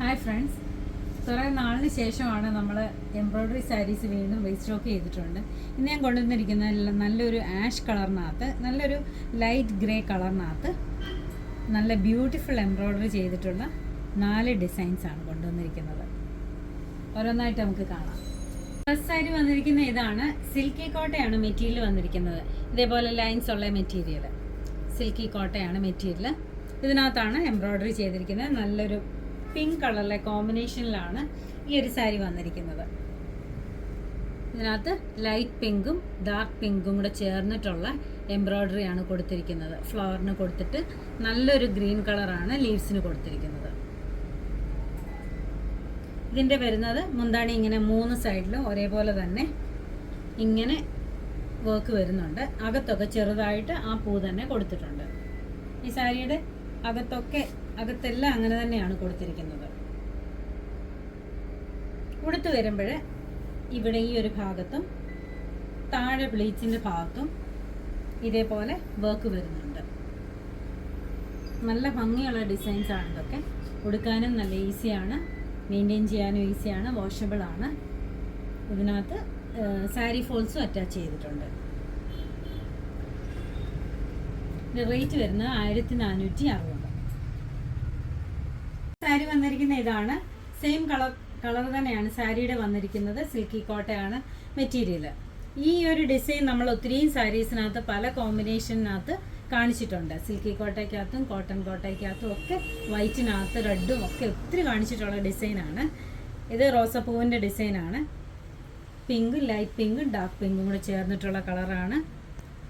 Hi friends, കുറേ നാളിന് ശേഷമാണ് നമ്മൾ എംബ്രോയ്ഡറി സാരീസ് വീണ്ടും റീസ്റ്റോക്ക് ചെയ്തിട്ടുണ്ട്. ഇന്ന് ഞാൻ കൊണ്ടുവന്നിരിക്കുന്ന നല്ലൊരു ആഷ് കളറിനകത്ത്, നല്ലൊരു ലൈറ്റ് ഗ്രേ കളറിനകത്ത് നല്ല ബ്യൂട്ടിഫുൾ എംബ്രോയ്ഡറി ചെയ്തിട്ടുള്ള 4 ഡിസൈൻസാണ് കൊണ്ടുവന്നിരിക്കുന്നത്. ഓരോന്നായിട്ട് നമുക്ക് കാണാം. ഫസ്റ്റ് സാരി വന്നിരിക്കുന്ന ഇതാണ്. സിൽക്കി കോട്ടയാണ് മെറ്റീരിയൽ വന്നിരിക്കുന്നത്. ഇതേപോലെ ലൈൻസ് ഉള്ള മെറ്റീരിയൽ, സിൽക്കി കോട്ടയാണ് മെറ്റീരിയൽ. ഇതിനകത്താണ് എംബ്രോയ്ഡറി ചെയ്തിരിക്കുന്നത്. നല്ലൊരു പിങ്ക് കളറിലെ കോമ്പിനേഷനിലാണ് ഈ ഒരു സാരി വന്നിരിക്കുന്നത്. ഇതിനകത്ത് ലൈറ്റ് പിങ്കും ഡാർക്ക് പിങ്കും കൂടെ ചേർന്നിട്ടുള്ള എംബ്രോയ്ഡറി ആണ് കൊടുത്തിരിക്കുന്നത്. ഫ്ലവറിന് കൊടുത്തിട്ട് നല്ലൊരു ഗ്രീൻ കളറാണ് ലീവ്സിന് കൊടുത്തിരിക്കുന്നത്. ഇതിൻ്റെ വരുന്നത് മുന്താണി ഇങ്ങനെ 3 സൈഡിലും ഒരേപോലെ തന്നെ ഇങ്ങനെ വർക്ക് വരുന്നുണ്ട്. അകത്തൊക്കെ ചെറുതായിട്ട് ആ പൂ തന്നെ കൊടുത്തിട്ടുണ്ട്. ഈ സാരിയുടെ അകത്തെല്ലാം അങ്ങനെ തന്നെയാണ് കൊടുത്തിരിക്കുന്നത്. ഉടുത്ത് വരുമ്പോൾ ഇവിടെ ഈ ഒരു ഭാഗത്തും താഴെ പ്ലീറ്റ്സിൻ്റെ ഭാഗത്തും ഇതേപോലെ വർക്ക് വരുന്നുണ്ട്. നല്ല ഭംഗിയുള്ള ഡിസൈൻസ് ആണ് ഇതൊക്കെ. ഉടുക്കാനും നല്ല ഈസിയാണ്, മെയിൻറ്റെയിൻ ചെയ്യാനും ഈസിയാണ്, വാഷബിൾ ആണ്. ഇതിനകത്ത് സാരി ഫോൾസും അറ്റാച്ച് ചെയ്തിട്ടുണ്ട്. ഇത് റേറ്റ് വരുന്നത് 1460. സാരി വന്നിരിക്കുന്ന ഇതാണ്. സെയിം കളർ തന്നെയാണ് സാരിയുടെ വന്നിരിക്കുന്നത്. സിൽക്കി കോട്ടയാണ് മെറ്റീരിയൽ. ഈ ഒരു ഡിസൈൻ നമ്മൾ ഒത്തിരിയും സാരീസിനകത്ത് പല കോമ്പിനേഷനകത്ത് കാണിച്ചിട്ടുണ്ട്. സിൽക്കി കോട്ടയ്ക്കകത്തും കോട്ടൺ കോട്ടയ്ക്കകത്തും ഒക്കെ വൈറ്റിനകത്ത് റെഡും ഒക്കെ ഒത്തിരി കാണിച്ചിട്ടുള്ള ഡിസൈനാണ്. ഇത് റോസപ്പൂവിൻ്റെ ഡിസൈനാണ്. പിങ്കും ലൈറ്റ് പിങ്കും ഡാർക്ക് പിങ്കും കൂടെ ചേർന്നിട്ടുള്ള കളറാണ്.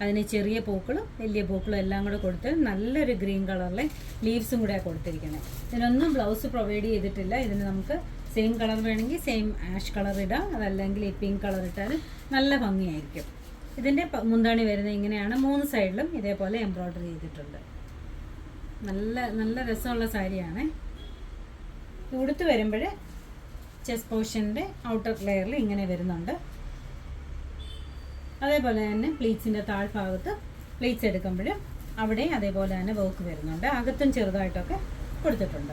അതിന് ചെറിയ പൂക്കളും വലിയ പൂക്കളും എല്ലാം കൂടെ കൊടുത്ത് നല്ലൊരു ഗ്രീൻ കളറിലെ ലീവ്സും കൂടെയാണ് കൊടുത്തിരിക്കുന്നത്. ഇതിനൊന്നും ബ്ലൗസ് പ്രൊവൈഡ് ചെയ്തിട്ടില്ല. ഇതിന് നമുക്ക് സെയിം കളർ വേണമെങ്കിൽ സെയിം ആഷ് കളർ ഇടാം, അതല്ലെങ്കിൽ ഈ പിങ്ക് കളർ ഇട്ടാൽ നല്ല ഭംഗിയായിരിക്കും. ഇതിൻ്റെ മുന്താണി വരുന്നത് ഇങ്ങനെയാണ്. 3 സൈഡിലും ഇതേപോലെ എംബ്രോയ്ഡറി ചെയ്തിട്ടുണ്ട്. നല്ല രസമുള്ള സാരിയാണ്. ഉടുത്ത് വരുമ്പോൾ ചെസ്റ്റ് പോർഷൻ്റെ ഔട്ടർ ലെയറിൽ ഇങ്ങനെ വരുന്നുണ്ട്. അതേപോലെ തന്നെ പ്ലീറ്റ്സിൻ്റെ താഴ്ഭാഗത്ത് പ്ലീറ്റ്സ് എടുക്കുമ്പോൾ അവിടെ അതേപോലെ തന്നെ വർക്ക് വരുന്നുണ്ട്. അകത്തും ചെറുതായിട്ടൊക്കെ കൊടുത്തിട്ടുണ്ട്.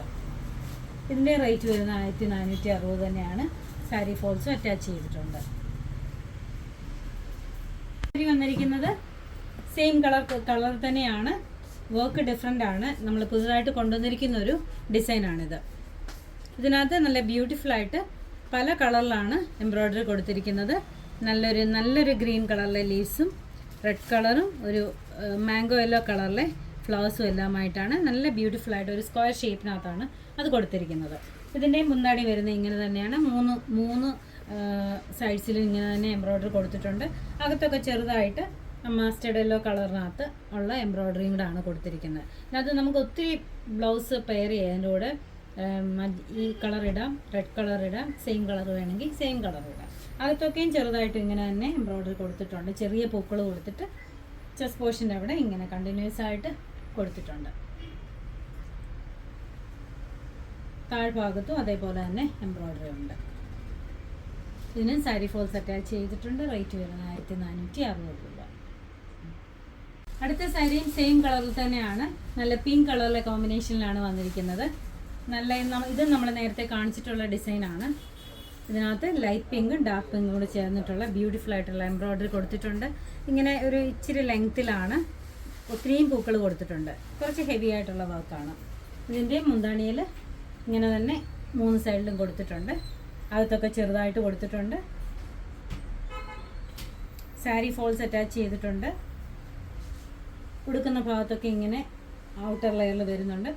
ഇതിൻ്റെ റേറ്റ് വരുന്നത് 1460 തന്നെയാണ്. സാരി ഫോൾസും അറ്റാച്ച് ചെയ്തിട്ടുണ്ട്. സാരി വന്നിരിക്കുന്നത് സെയിം കളർ തന്നെയാണ്. വർക്ക് ഡിഫറെൻ്റ് ആണ്. നമ്മൾ പുതുതായിട്ട് കൊണ്ടുവന്നിരിക്കുന്ന ഒരു ഡിസൈനാണിത്. ഇതിനകത്ത് നല്ല ബ്യൂട്ടിഫുള്ളായിട്ട് പല കളറിലാണ് എംബ്രോയ്ഡറി കൊടുത്തിരിക്കുന്നത്. നല്ലൊരു ഗ്രീൻ കളറിലെ ലീവ്സും റെഡ് കളറും ഒരു മാംഗോ യെല്ലോ കളറിലെ ഫ്ലവേഴ്സും എല്ലാമായിട്ടാണ് നല്ല ബ്യൂട്ടിഫുള്ളായിട്ട് ഒരു സ്ക്വയർ ഷേപ്പിനകത്താണ് അത് കൊടുത്തിരിക്കുന്നത്. ഇതിൻ്റെ മുന്താണി വരുന്നത് ഇങ്ങനെ തന്നെയാണ്. മൂന്ന് സൈഡ്സിലും ഇങ്ങനെ തന്നെ എംബ്രോയ്ഡറി കൊടുത്തിട്ടുണ്ട്. അകത്തൊക്കെ ചെറുതായിട്ട് മസ്റ്റേർഡ് യെല്ലോ കളറിനകത്ത് ഉള്ള എംബ്രോയ്ഡറിയും കൂടെ ആണ് കൊടുത്തിരിക്കുന്നത്. അത് നമുക്ക് ഒത്തിരി ബ്ലൗസ് പെയർ ചെയ്യാം. അതിൻ്റെ കൂടെ ഈ കളർ ഇടാം, റെഡ് കളർ ഇടാം, സെയിം കളർ വേണമെങ്കിൽ സെയിം കളർ ഇടാം. അകത്തൊക്കെയും ചെറുതായിട്ട് ഇങ്ങനെ തന്നെ എംബ്രോയ്ഡറി കൊടുത്തിട്ടുണ്ട്. ചെറിയ പൂക്കൾ കൊടുത്തിട്ട് ചെസ്റ്റ് പോർഷൻ്റെ അവിടെ ഇങ്ങനെ കണ്ടിന്യൂസ് ആയിട്ട് കൊടുത്തിട്ടുണ്ട്. താഴ്ഭാഗത്തും അതേപോലെ തന്നെ എംബ്രോയ്ഡറി ഉണ്ട്. ഇതിന് സാരി ഫോൾസ് അറ്റാച്ച് ചെയ്തിട്ടുണ്ട്. റേറ്റ് വരുന്നത് 1460 രൂപ. അടുത്ത സാരിയും സെയിം കളറിൽ തന്നെയാണ്. നല്ല പിങ്ക് കളറിലെ കോമ്പിനേഷനിലാണ് വന്നിരിക്കുന്നത്. ഇത് നമ്മൾ നേരത്തെ കാണിച്ചിട്ടുള്ള ഡിസൈനാണ്. ഇതിനകത്ത് ലൈറ്റ് പിങ്കും ഡാർക്ക് പിങ്കും കൂടെ ചേർന്നിട്ടുള്ള ബ്യൂട്ടിഫുൾ ആയിട്ടുള്ള എംബ്രോയ്ഡറി കൊടുത്തിട്ടുണ്ട്. ഇങ്ങനെ ഒരു ഇച്ചിരി ലെങ്ത്തിലാണ്. ഒത്തിരിയും പൂക്കൾ കൊടുത്തിട്ടുണ്ട്. കുറച്ച് ഹെവി ആയിട്ടുള്ള വർക്കാണ്. ഇതിൻ്റെ മുന്താണിയിൽ ഇങ്ങനെ തന്നെ 3 സൈഡിലും കൊടുത്തിട്ടുണ്ട്. അകത്തൊക്കെ ചെറുതായിട്ട് കൊടുത്തിട്ടുണ്ട്. സാരി ഫോൾസ് അറ്റാച്ച് ചെയ്തിട്ടുണ്ട്. ഉടുക്കുന്ന ഭാഗത്തൊക്കെ ഇങ്ങനെ ഔട്ടർ ലെയറിൽ വരുന്നുണ്ട്.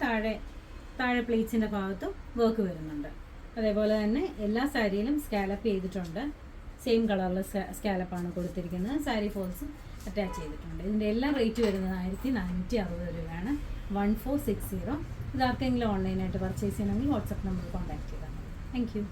താഴെ പ്ലീറ്റ്സിൻ്റെ ഭാഗത്തും വർക്ക് വരുന്നുണ്ട്. അതേപോലെ തന്നെ എല്ലാ സാരിയിലും സ്കാലപ്പ് ചെയ്തിട്ടുണ്ട്. സെയിം കളറിൽ സ്കാലപ്പാണ് കൊടുത്തിരിക്കുന്നത്. സാരി ഫോൾസും അറ്റാച്ച് ചെയ്തിട്ടുണ്ട്. ഇതിൻ്റെ എല്ലാം റേറ്റ് വരുന്നത് 1460 രൂപയാണ്. 1460. ഇതാർക്കെങ്കിലും ഓൺലൈനായിട്ട് പർച്ചേസ് ചെയ്യണമെങ്കിൽ വാട്സപ്പ് നമ്പർ കോൺടാക്ട് ചെയ്താൽ മതി. Thank you.